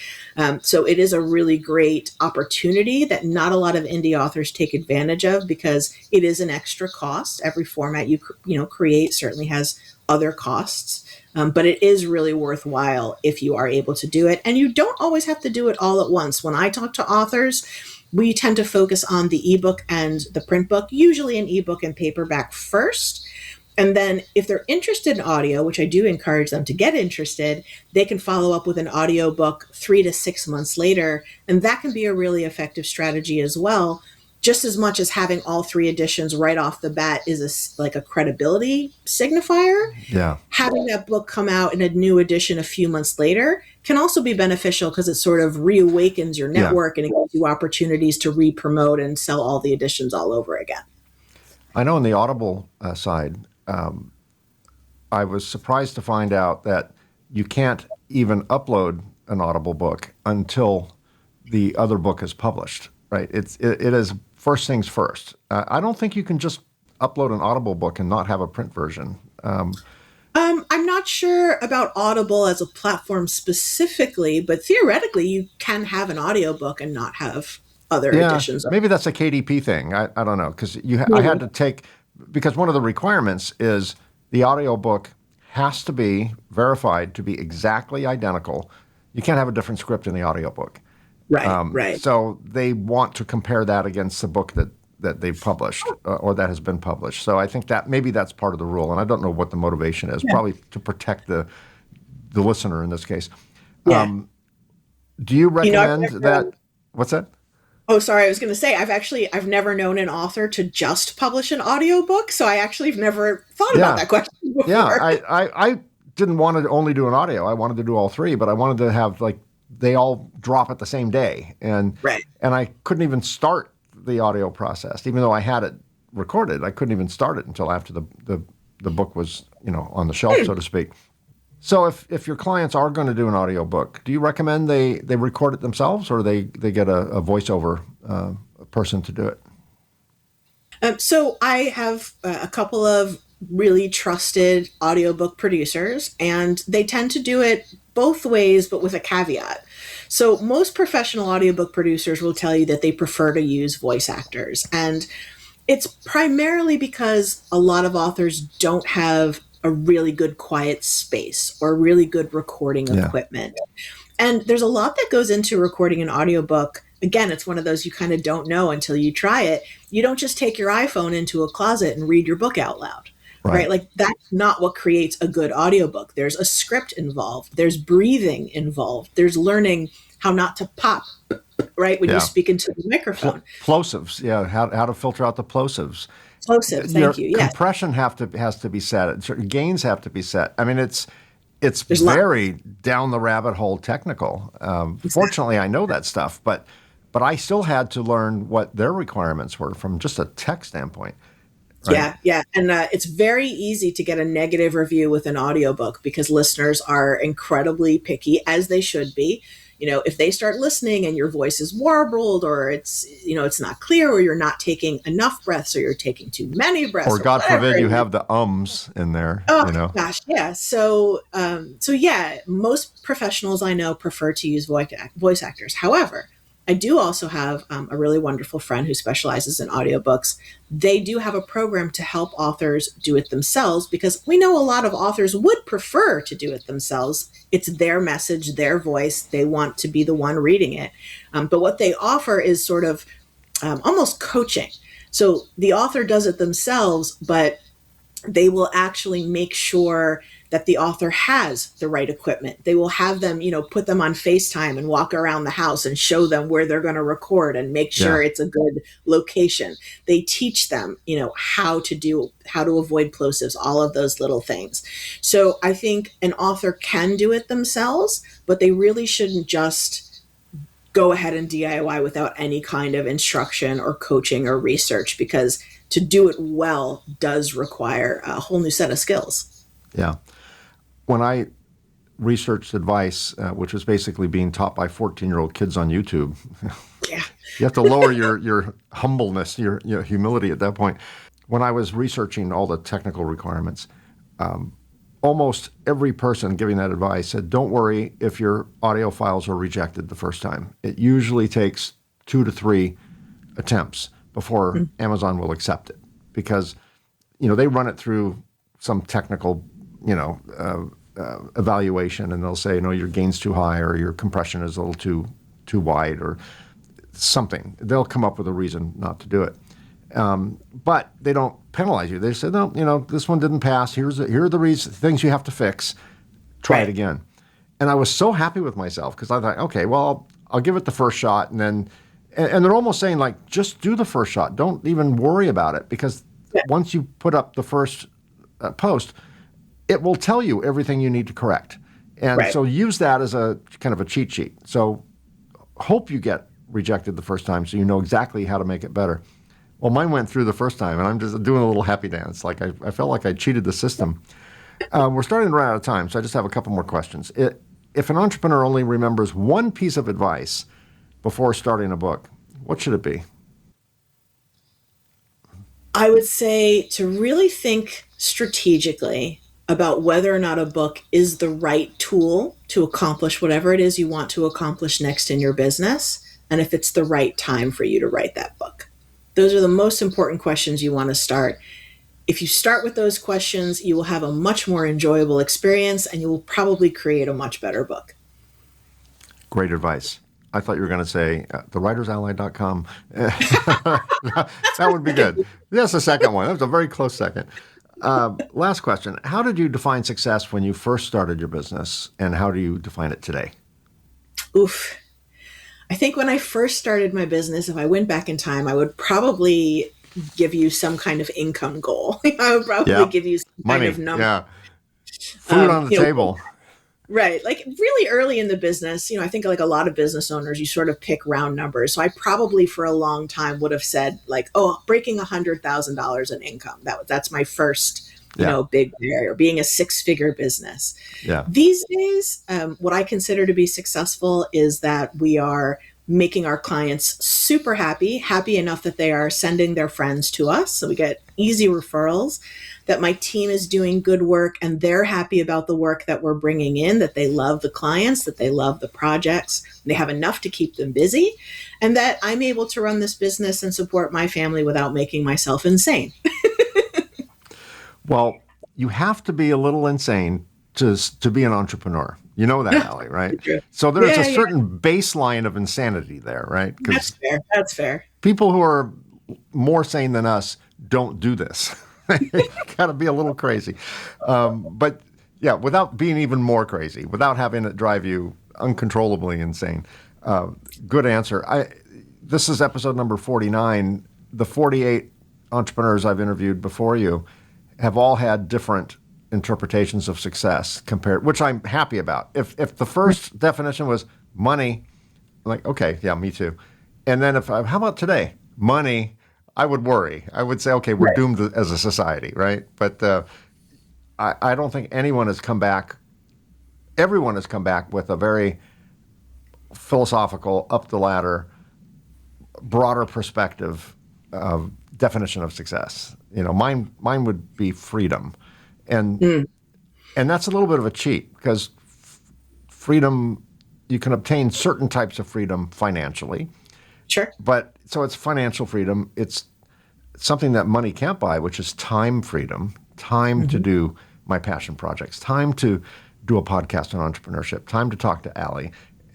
So it is a really great opportunity that not a lot of indie authors take advantage of because it is an extra cost. Every format you create certainly has other costs, but it is really worthwhile if you are able to do it. And you don't always have to do it all at once. When I talk to authors, we tend to focus on the ebook and the print book, usually an ebook and paperback first. And then if they're interested in audio, which I do encourage them to get interested, they can follow up with an audiobook 3 to 6 months later. And that can be a really effective strategy as well. Just as much as having all three editions right off the bat is like a credibility signifier. Yeah. Having that book come out in a new edition a few months later can also be beneficial because it sort of reawakens your network and it gives you opportunities to re-promote and sell all the editions all over again. I know on the Audible side, I was surprised to find out that you can't even upload an Audible book until the other book is published, right? It is first things first. I don't think you can just upload an Audible book and not have a print version. I'm not sure about Audible as a platform specifically, but theoretically you can have an audiobook and not have other editions. Maybe that's a KDP thing. I don't know, because I had to take, because one of the requirements is the audiobook has to be verified to be exactly identical. You can't have a different script in the audiobook. Right. So they want to compare that against the book that they've published or that has been published. So I think that maybe that's part of the rule, and I don't know what the motivation is. Probably to protect the listener in this case. Yeah. Do you recommend that? What's that? Oh, sorry. I was going to say I've never known an author to just publish an audiobook, so I actually have never thought about Yeah. that question Yeah. before. I didn't want to only do an audio. I wanted to do all three, but I wanted to have like they all drop at the same day. Right. And I couldn't even start the audio process, even though I had it recorded. I couldn't even start it until after the book was, on the shelf, so to speak. So if your clients are going to do an audiobook, do you recommend they record it themselves or they get a voiceover person to do it? So I have a couple of really trusted audiobook producers, and they tend to do it both ways, but with a caveat. So most professional audiobook producers will tell you that they prefer to use voice actors. And it's primarily because a lot of authors don't have a really good quiet space or really good recording Yeah. equipment. And there's a lot that goes into recording an audiobook. Again, it's one of those you kind of don't know until you try it. You don't just take your iPhone into a closet and read your book out loud, right? Right. Like that's not what creates a good audiobook. There's a script involved, there's breathing involved, there's learning how not to pop, right, when you Yeah. speak into the microphone. Plosives. Yeah. How to filter out the plosives. Plosive, Your thank you. Yes. compression has to be set. Certain gains have to be set. I mean, it's There's lots. very down the rabbit hole technical. Fortunately, I know that stuff, but I still had to learn what their requirements were from just a tech standpoint, right? Yeah, yeah. And it's very easy to get a negative review with an audiobook because listeners are incredibly picky, as they should be. If they start listening and your voice is warbled or it's not clear or you're not taking enough breaths or you're taking too many breaths Or or God whatever forbid you it is. have the ums in there, Oh gosh, yeah. So yeah, most professionals I know prefer to use voice actors. However, I do also have a really wonderful friend who specializes in audiobooks. They do have a program to help authors do it themselves because we know a lot of authors would prefer to do it themselves. It's their message, their voice. They want to be the one reading it. But what they offer is sort of almost coaching. So the author does it themselves, but they will actually make sure that the author has the right equipment. They will have them, put them on FaceTime and walk around the house and show them where they're going to record and make yeah, sure it's a good location. They teach them, how to avoid plosives, all of those little things. So I think an author can do it themselves, but they really shouldn't just go ahead and DIY without any kind of instruction or coaching or research because to do it well does require a whole new set of skills. yeah. When I researched advice, which was basically being taught by 14-year-old kids on YouTube, Yeah. you have to lower your humbleness, your humility at that point. When I was researching all the technical requirements, almost every person giving that advice said, don't worry if your audio files are rejected the first time. It usually takes 2 to 3 attempts before Amazon will accept it because, they run it through some technical, evaluation and they'll say, no, your gain's too high or your compression is a little too wide or something. They'll come up with a reason not to do it. But they don't penalize you. They say, no, this one didn't pass. Here are the things you have to fix. Try it Right. again. And I was so happy with myself because I thought, okay, well, I'll give it the first shot. And then, and they're almost saying like, just do the first shot. Don't even worry about it because Yeah. once you put up the first post, it will tell you everything you need to correct. And Right. so use that as a kind of a cheat sheet. So hope you get rejected the first time so you know exactly how to make it better. Well, mine went through the first time, and I'm just doing a little happy dance. Like I felt like I cheated the system. We're starting to run out of time, so I just have a couple more questions. If an entrepreneur only remembers one piece of advice before starting a book, what should it be? I would say to really think strategically about whether or not a book is the right tool to accomplish whatever it is you want to accomplish next in your business, and if it's the right time for you to write that book. Those are the most important questions you want to start. If you start with those questions, you will have a much more enjoyable experience and you will probably create a much better book. Great advice. I thought you were going to say thewritersally.com. That would be good. That's the second one. That was a very close second. Last question. How did you define success when you first started your business, and how do you define it today? Oof. I think when I first started my business, if I went back in time, I would probably give you some kind of income goal. I would probably Yeah. give you some kind of Money. number. Yeah. Food on the You know, table. right. Like really early in the business, I think like a lot of business owners, you sort of pick round numbers. So I probably for a long time would have said like, oh, breaking $100,000 in income. That's my first, Yeah. big barrier, being a six-figure business. Yeah. These days, what I consider to be successful is that we are making our clients super happy enough that they are sending their friends to us. So we get easy referrals, that my team is doing good work and they're happy about the work that we're bringing in, that they love the clients, that they love the projects, they have enough to keep them busy, and that I'm able to run this business and support my family without making myself insane. Well, you have to be a little insane to be an entrepreneur. You know that, Ally, right? So there's a Yeah, yeah, certain baseline of insanity there, right? that's Because fair. That's fair. people who are more sane than us don't do this. You got to be a little crazy. But yeah, without being even more crazy, without having it drive you uncontrollably insane. Good answer. This is episode number 49. The 48 entrepreneurs I've interviewed before you have all had different interpretations of success compared, which I'm happy about. If the first definition was money, I'm like, okay, yeah, me too. And then how about today? Money, I would worry. I would say, okay, we're Right. doomed as a society, right? But I don't think anyone has come back. Everyone has come back with a very philosophical, up the ladder, broader perspective definition of success. Mine would be freedom, and Mm, and that's a little bit of a cheat because freedom, you can obtain certain types of freedom financially, sure. but so it's financial freedom. It's something that money can't buy, which is time freedom, time to Hmm. do my passion projects, time to do a podcast on entrepreneurship, time to talk to Ally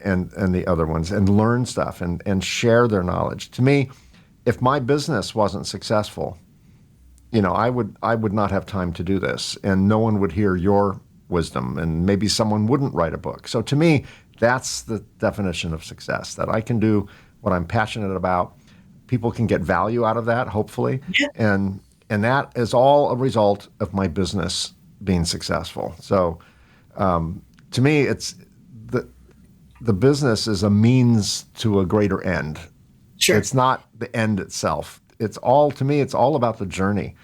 and the other ones and learn stuff and share their knowledge. To me, if my business wasn't successful, I would not have time to do this, and no one would hear your wisdom, and maybe someone wouldn't write a book. So to me, that's the definition of success, that I can do what I'm passionate about. People can get value out of that, hopefully, Yeah, and that is all a result of my business being successful. So to me, it's the business is a means to a greater end. sure. It's not the end itself. To me, it's all about the journey.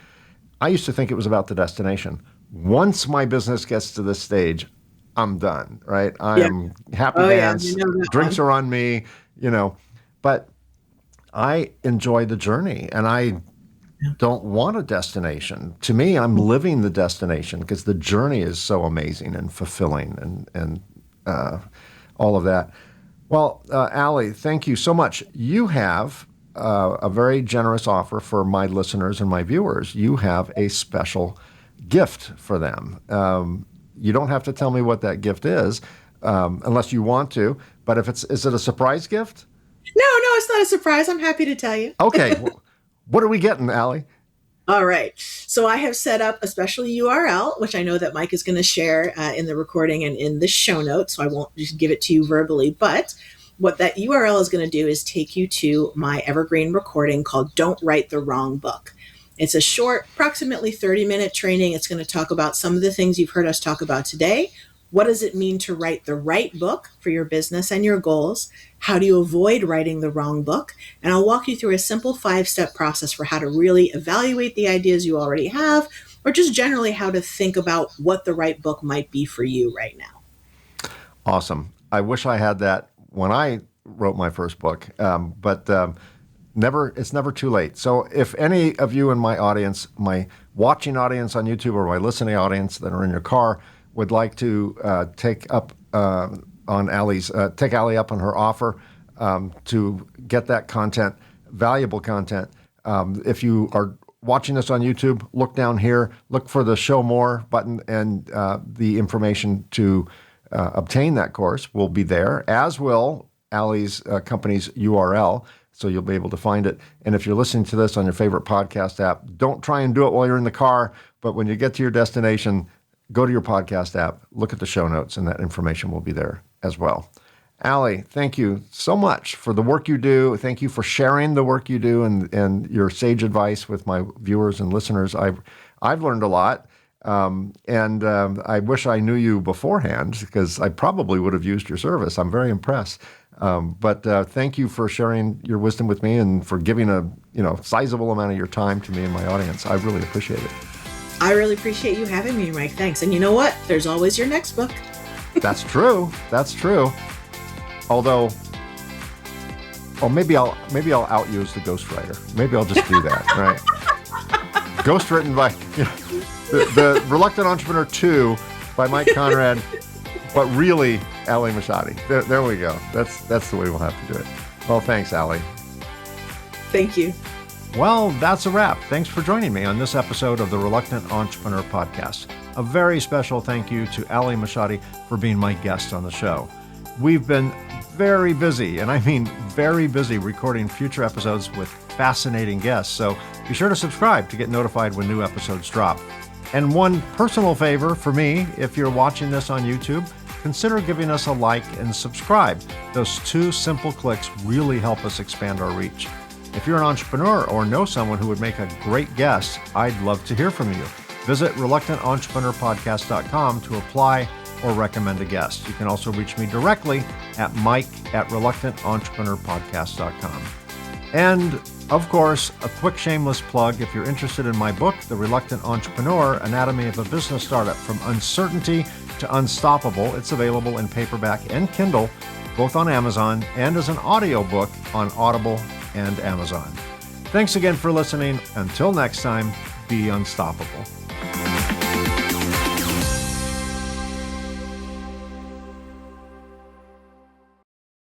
I used to think it was about the destination. Once my business gets to this stage, I'm done, right? I Yeah. am happy Oh, yeah. I dance, know that drinks one. are on me, but I enjoy the journey and I Yeah. don't want a destination. To me, I'm living the destination because the journey is so amazing and fulfilling and all of that. Well, Ally, thank you so much. You have a very generous offer for my listeners and my viewers. You have a special gift for them. You don't have to tell me what that gift is unless you want to. But is it a surprise gift? No, no, it's not a surprise. I'm happy to tell you. Okay. What are we getting, Ally? All right. So I have set up a special URL, which I know that Mike is going to share in the recording and in the show notes. So I won't just give it to you verbally. But what that URL is going to do is take you to my evergreen recording called Don't Write the Wrong Book. It's a short, approximately 30-minute training. It's going to talk about some of the things you've heard us talk about today. What does it mean to write the right book for your business and your goals? How do you avoid writing the wrong book? And I'll walk you through a simple 5-step process for how to really evaluate the ideas you already have, or just generally how to think about what the right book might be for you right now. Awesome. I wish I had that when I wrote my first book, but it's never too late. So if any of you in my audience, my watching audience on YouTube or my listening audience that are in your car would like to take Ally up on her offer to get that content, valuable content. If you are watching this on YouTube, look down here, look for the Show More button, and the information to obtain that course will be there, as will Ally's company's URL, so you'll be able to find it. And if you're listening to this on your favorite podcast app, don't try and do it while you're in the car, but when you get to your destination, go to your podcast app, look at the show notes, and that information will be there as well. Ally, thank you so much for the work you do. Thank you for sharing the work you do and your sage advice with my viewers and listeners. I've learned a lot, and I wish I knew you beforehand because I probably would have used your service. I'm very impressed. But thank you for sharing your wisdom with me and for giving a sizable amount of your time to me and my audience. I really appreciate it. I really appreciate you having me, Mike. Thanks. And you know what? There's always your next book. That's true. That's true. Although, maybe I'll out you as the ghostwriter. Maybe I'll just do that, right? Ghostwritten by the Reluctant Entrepreneur 2 by Mike Conrad, but really Ally Machate. There we go. That's the way we'll have to do it. Well, thanks, Ally. Thank you. Well, that's a wrap. Thanks for joining me on this episode of the Reluctant Entrepreneur Podcast. A very special thank you to Ally Machate for being my guest on the show. We've been very busy, and I mean very busy, recording future episodes with fascinating guests, so be sure to subscribe to get notified when new episodes drop. And one personal favor for me, if you're watching this on YouTube, consider giving us a like and subscribe. Those 2 simple clicks really help us expand our reach. If you're an entrepreneur or know someone who would make a great guest, I'd love to hear from you. Visit reluctantentrepreneur.podcast.com to apply or recommend a guest. You can also reach me directly at mike@reluctantentrepreneur.podcast.com. And of course, a quick shameless plug. If you're interested in my book, The Reluctant Entrepreneur, Anatomy of a Business Startup from Uncertainty to Unstoppable, it's available in paperback and Kindle, both on Amazon and as an audiobook on Audible and Amazon. Thanks again for listening. Until next time, be unstoppable.